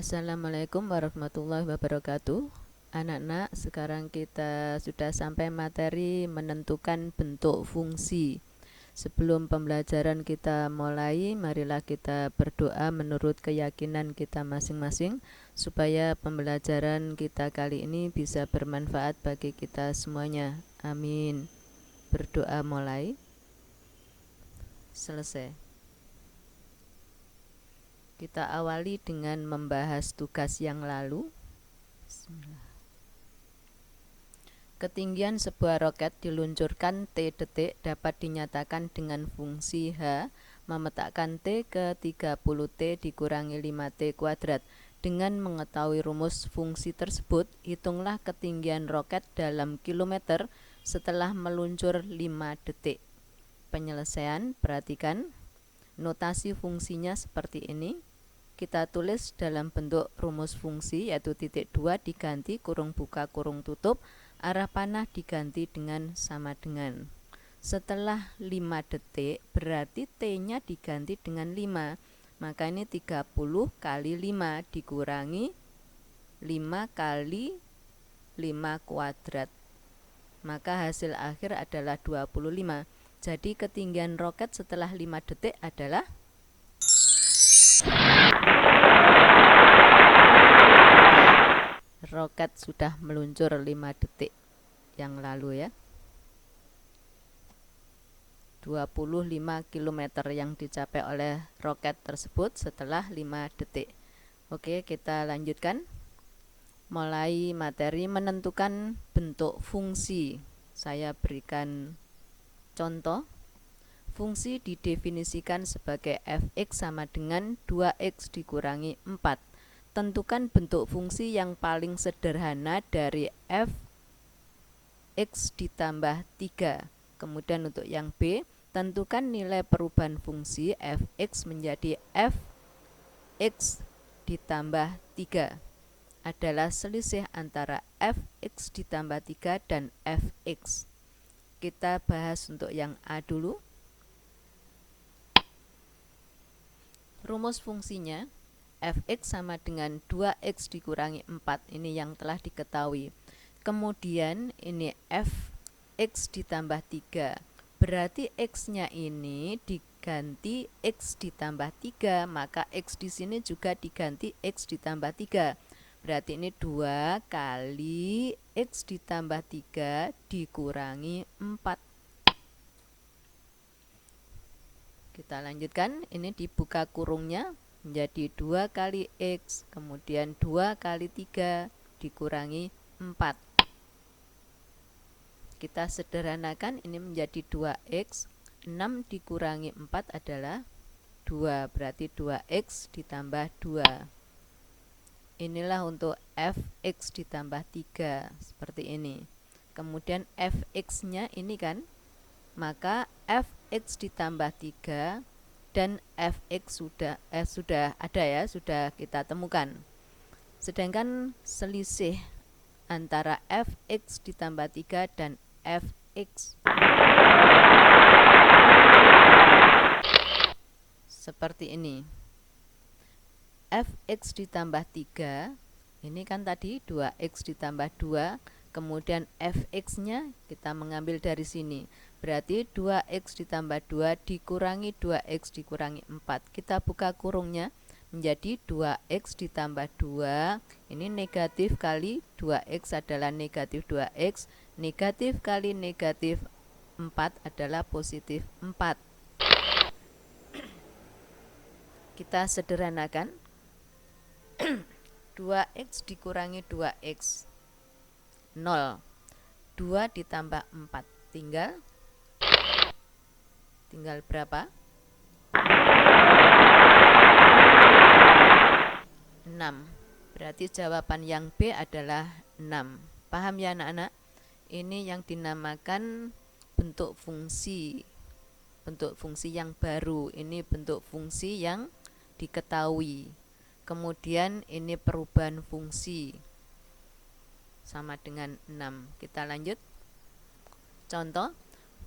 Assalamualaikum warahmatullahi wabarakatuh. Anak-anak, sekarang kita sudah sampai materi menentukan bentuk fungsi. Sebelum pembelajaran kita mulai, marilah kita berdoa menurut keyakinan kita masing-masing supaya pembelajaran kita kali ini bisa bermanfaat bagi kita semuanya. Amin. Berdoa mulai. Selesai. Kita awali dengan membahas tugas yang lalu. Bismillah. Ketinggian sebuah roket diluncurkan T detik dapat dinyatakan dengan fungsi H memetakkan T ke 30T dikurangi 5T kuadrat. Dengan mengetahui rumus fungsi tersebut, hitunglah ketinggian roket dalam kilometer setelah meluncur 5 detik. Penyelesaian, perhatikan. Notasi fungsinya seperti ini. Kita tulis dalam bentuk rumus fungsi, yaitu titik 2 diganti kurung buka kurung tutup, arah panah diganti dengan sama dengan. Setelah 5 detik berarti T-nya diganti dengan 5. Maka ini 30 kali 5 dikurangi 5 kali 5 kuadrat. Maka hasil akhir adalah 25. Jadi ketinggian roket setelah 5 detik adalah roket sudah meluncur 5 detik yang lalu ya. 25 km yang dicapai oleh roket tersebut setelah 5 detik. Oke, kita lanjutkan. Mulai materi menentukan bentuk fungsi. Saya berikan contoh. Fungsi didefinisikan sebagai fx sama dengan 2x dikurangi 4. Tentukan bentuk fungsi yang paling sederhana dari fx ditambah 3. Kemudian untuk yang B, tentukan nilai perubahan fungsi fx menjadi fx ditambah 3 adalah selisih antara fx ditambah 3 dan fx. Kita bahas untuk yang A dulu. Rumus fungsinya fx sama dengan 2x dikurangi 4, ini yang telah diketahui. Kemudian ini fx ditambah 3, berarti x-nya ini diganti x ditambah 3, maka x di sini juga diganti x ditambah 3. Berarti ini 2 kali x ditambah 3 dikurangi 4. Kita lanjutkan, ini dibuka kurungnya menjadi 2 kali x, kemudian 2 kali 3 dikurangi 4. Kita sederhanakan, ini menjadi 2x, 6 dikurangi 4 adalah 2, berarti 2x ditambah 2. Inilah untuk fx ditambah 3, seperti ini. Kemudian fx-nya ini kan, maka fx ditambah 3 dan fx sudah ada ya, sudah kita temukan. Sedangkan selisih antara fx ditambah 3 dan fx seperti ini. Fx ditambah 3, ini kan tadi 2x ditambah 2, kemudian fx-nya kita mengambil dari sini. Berarti 2x ditambah 2 dikurangi 2x dikurangi 4. Kita buka kurungnya menjadi 2x ditambah 2. Ini negatif kali 2x adalah negatif 2x. Negatif kali negatif 4 adalah positif 4. Kita sederhanakan. 2x dikurangi 2x 0. 2 ditambah 4 tinggal berapa? 6. Berarti jawaban yang B adalah 6. Paham ya anak-anak? Ini yang dinamakan bentuk fungsi. Bentuk fungsi yang baru. Ini bentuk fungsi yang diketahui. Kemudian ini perubahan fungsi sama dengan 6. Kita lanjut. Contoh,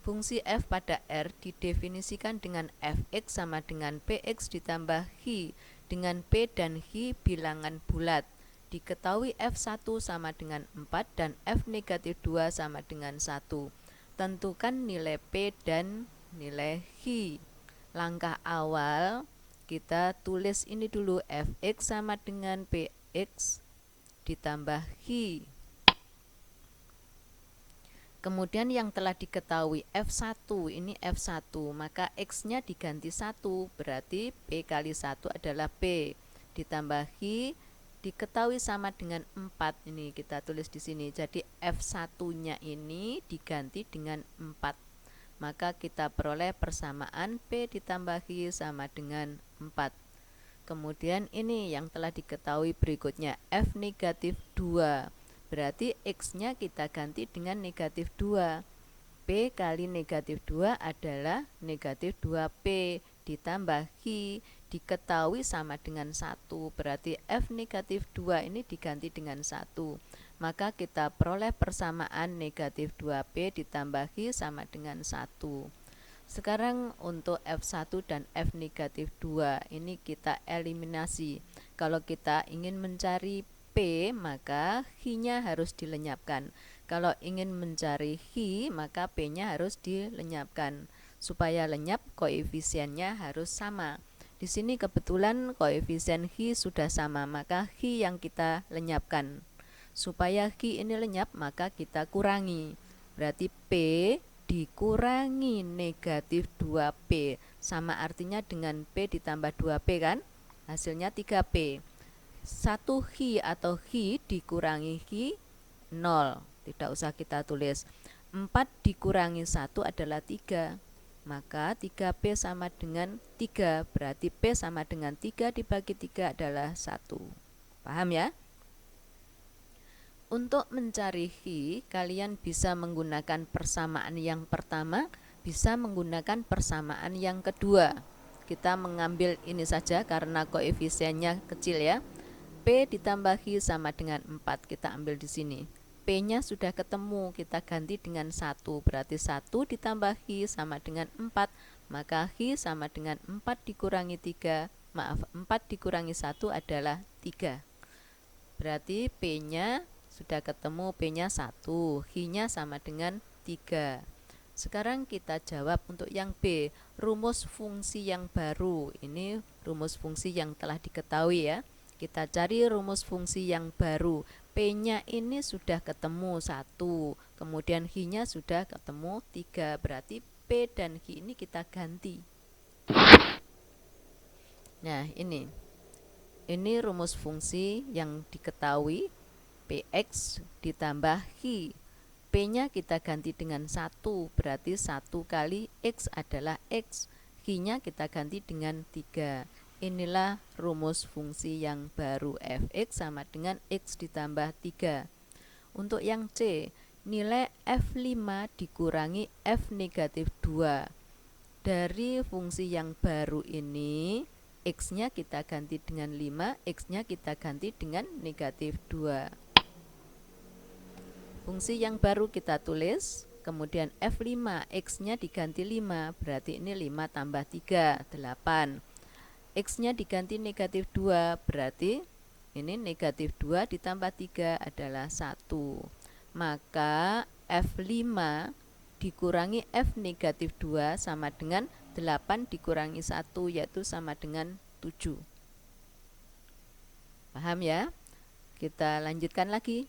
fungsi f pada R didefinisikan dengan fx sama dengan px ditambah hi Dengan P dan H bilangan bulat. Diketahui F1 sama dengan 4 dan F negatif 2 sama dengan 1. Tentukan nilai P dan nilai H. Langkah awal kita tulis ini dulu, Fx sama dengan Px ditambah H. Kemudian yang telah diketahui F1, ini F1, maka X-nya diganti 1, berarti P kali 1 adalah P. Ditambah H, diketahui sama dengan 4, ini kita tulis di sini. Jadi F1-nya ini diganti dengan 4. Maka kita peroleh persamaan P ditambah H sama dengan 4. Kemudian ini yang telah diketahui berikutnya, F negatif 2. Berarti X-nya kita ganti dengan negatif 2. P kali negatif 2 adalah negatif 2P ditambah H diketahui sama dengan 1. Berarti F negatif 2 ini diganti dengan 1. Maka kita peroleh persamaan negatif 2P ditambah H sama dengan 1. Sekarang untuk F1 dan F negatif 2 ini kita eliminasi. Kalau kita ingin mencari P, maka H-nya harus dilenyapkan. Kalau ingin mencari H, maka P-nya harus dilenyapkan. Supaya lenyap, koefisiennya harus sama. Di sini kebetulan koefisien H sudah sama, maka H yang kita lenyapkan. Supaya H ini lenyap, maka kita kurangi. Berarti P dikurangi negatif 2P sama artinya dengan P ditambah 2P kan? Hasilnya 3P. 1 H atau H dikurangi H 0. Tidak usah kita tulis. 4 dikurangi 1 adalah 3. Maka 3P sama dengan 3. Berarti P sama dengan 3 dibagi 3 adalah 1. Paham ya? Untuk mencari H, kalian bisa menggunakan persamaan yang pertama, bisa menggunakan persamaan yang kedua. Kita mengambil ini saja karena koefisiennya kecil ya. P ditambah H sama dengan 4, kita ambil di sini. P-nya sudah ketemu, kita ganti dengan 1, berarti 1 ditambah H sama dengan 4, maka H sama dengan 4 dikurangi 3, 4 dikurangi 1 adalah 3. Berarti P-nya sudah ketemu, P-nya 1, H-nya sama dengan 3. Sekarang kita jawab untuk yang B, rumus fungsi yang baru. Ini rumus fungsi yang telah diketahui ya. Kita cari rumus fungsi yang baru. P-nya ini sudah ketemu 1, kemudian H-nya sudah ketemu 3. Berarti P dan H ini kita ganti. Nah, ini rumus fungsi yang diketahui, Px ditambah H. P-nya kita ganti dengan 1, berarti 1 kali X adalah X. H-nya kita ganti dengan 3. Inilah rumus fungsi yang baru, Fx sama dengan X ditambah 3. Untuk yang C, nilai F5 dikurangi F negatif 2. Dari fungsi yang baru ini, X-nya kita ganti dengan 5, X-nya kita ganti dengan negatif 2. Fungsi yang baru kita tulis, kemudian F5, X-nya diganti 5, berarti ini 5 tambah 3, 8. X-nya diganti negatif 2, berarti ini negatif 2 ditambah 3 adalah 1. Maka F5 dikurangi F negatif 2 sama dengan 8 dikurangi 1, yaitu sama dengan 7. Paham ya? Kita lanjutkan lagi.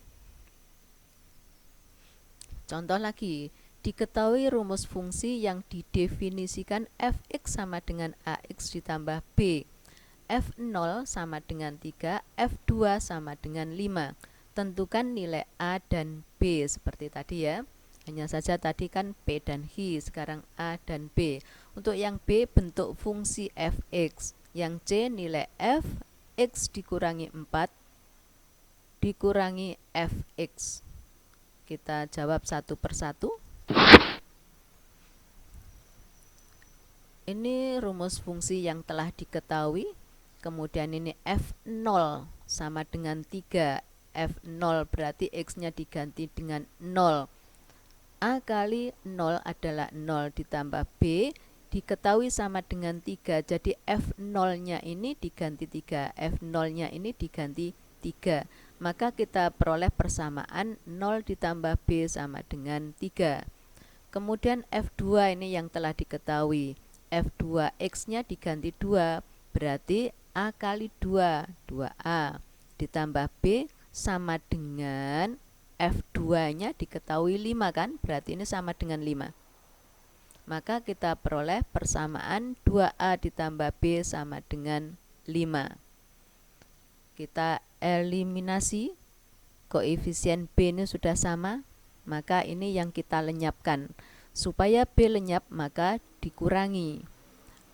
Contoh lagi, diketahui rumus fungsi yang didefinisikan Fx sama dengan Ax ditambah B. F0 sama dengan 3, F2 sama dengan 5. Tentukan nilai A dan B seperti tadi ya. Hanya saja tadi kan P dan H, sekarang A dan B. Untuk yang B bentuk fungsi Fx, yang C nilai F, X dikurangi 4 dikurangi Fx. Kita jawab satu persatu. Ini rumus fungsi yang telah diketahui. Kemudian ini F0 sama dengan 3. F0 berarti X-nya diganti dengan 0. A kali 0 adalah 0 ditambah B diketahui sama dengan 3. Jadi F0-nya ini diganti 3, F0-nya ini diganti 3. Maka kita peroleh persamaan 0 ditambah B sama dengan 3. Kemudian F2 ini yang telah diketahui. F2X-nya diganti 2, berarti A kali 2, 2A. Ditambah B sama dengan F2-nya diketahui 5 kan? Berarti ini sama dengan 5. Maka kita peroleh persamaan 2A ditambah B sama dengan 5. Kita eliminasi, koefisien B ini sudah sama, maka ini yang kita lenyapkan. Supaya B lenyap maka dikurangi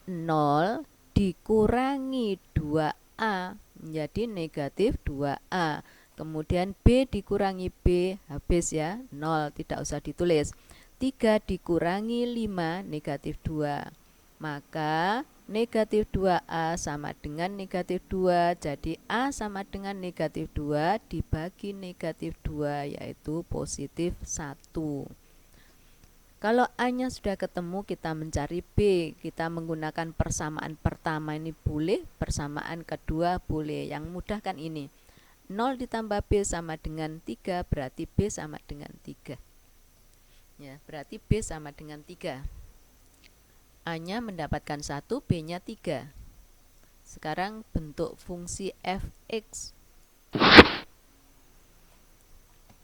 0 dikurangi 2A menjadi negatif 2A. Kemudian B dikurangi B, habis ya, 0, tidak usah ditulis. 3 dikurangi 5, negatif 2. Maka negatif 2A sama dengan negatif 2. Jadi A sama dengan negatif 2 dibagi negatif 2, yaitu positif 1. Kalau A-nya sudah ketemu, kita mencari B. Kita menggunakan persamaan pertama ini boleh, persamaan kedua boleh. Yang mudah kan ini. 0 ditambah B sama dengan 3, berarti B sama dengan 3. Ya, berarti B sama dengan 3. A-nya mendapatkan 1, B-nya 3. Sekarang bentuk fungsi fx.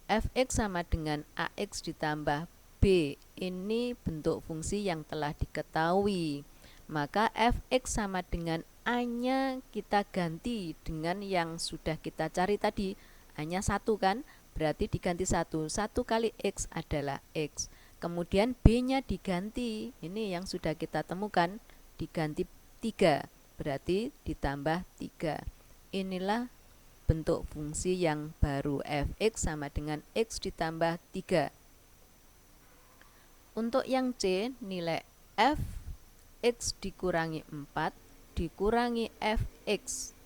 Fx sama dengan AX ditambah B. Ini bentuk fungsi yang telah diketahui. Maka fx sama dengan A-nya kita ganti dengan yang sudah kita cari tadi. A-nya 1 kan? Berarti diganti 1. 1 kali X adalah X. Kemudian B-nya diganti. Ini yang sudah kita temukan. Diganti 3. Berarti ditambah 3. Inilah bentuk fungsi yang baru. Fx sama dengan X ditambah 3. Untuk yang C, nilai F X dikurangi 4 dikurangi Fx.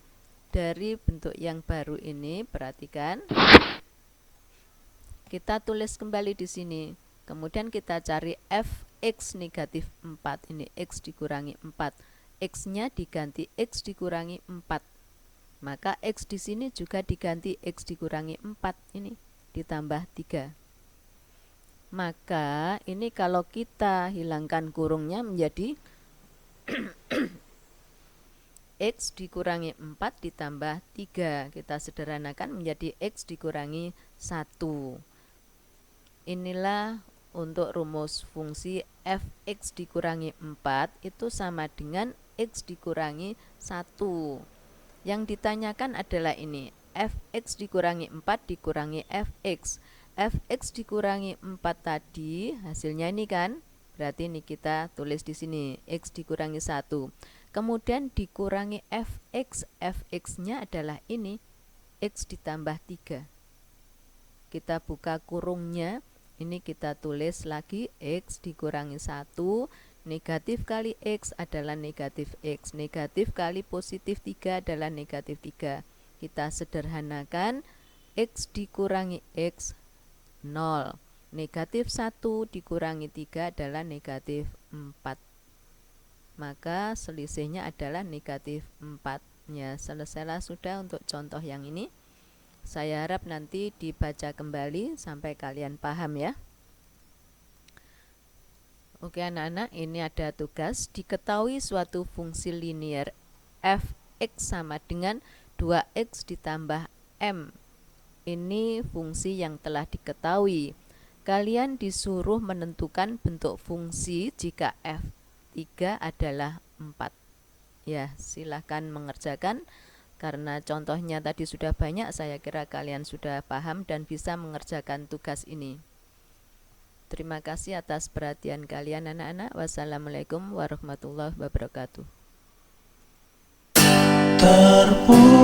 Dari bentuk yang baru ini, perhatikan. Kita tulis kembali di sini. Kemudian kita cari Fx negatif 4. Ini X dikurangi 4. X-nya diganti X dikurangi 4. Maka X di sini juga diganti X dikurangi 4. Ini ditambah 3. Maka ini kalau kita hilangkan kurungnya menjadi X dikurangi 4 ditambah 3. Kita sederhanakan menjadi X dikurangi 1. Inilah untuk rumus fungsi fx dikurangi 4 itu sama dengan X dikurangi 1. Yang ditanyakan adalah ini, fx dikurangi 4 dikurangi fx. Fx dikurangi 4 tadi, hasilnya ini kan, berarti ini kita tulis di sini, X dikurangi 1. Kemudian dikurangi fx, fx-nya adalah ini, X ditambah 3. Kita buka kurungnya, ini kita tulis lagi X dikurangi 1, negatif kali X adalah negatif X, negatif kali positif 3 adalah negatif 3. Kita sederhanakan, X dikurangi X 0, negatif 1 dikurangi 3 adalah negatif 4. Maka selisihnya adalah negatif 4. Ya, selesailah sudah untuk contoh yang ini. Saya harap nanti dibaca kembali sampai kalian paham ya. Oke anak-anak, ini ada tugas. Diketahui suatu fungsi linear fx sama dengan 2x ditambah m. Ini fungsi yang telah diketahui. Kalian disuruh menentukan bentuk fungsi jika f3 adalah 4. Ya, silahkan mengerjakan. Karena contohnya tadi sudah banyak, saya kira kalian sudah paham dan bisa mengerjakan tugas ini. Terima kasih atas perhatian kalian anak-anak. Wassalamualaikum warahmatullahi wabarakatuh. Terpujilah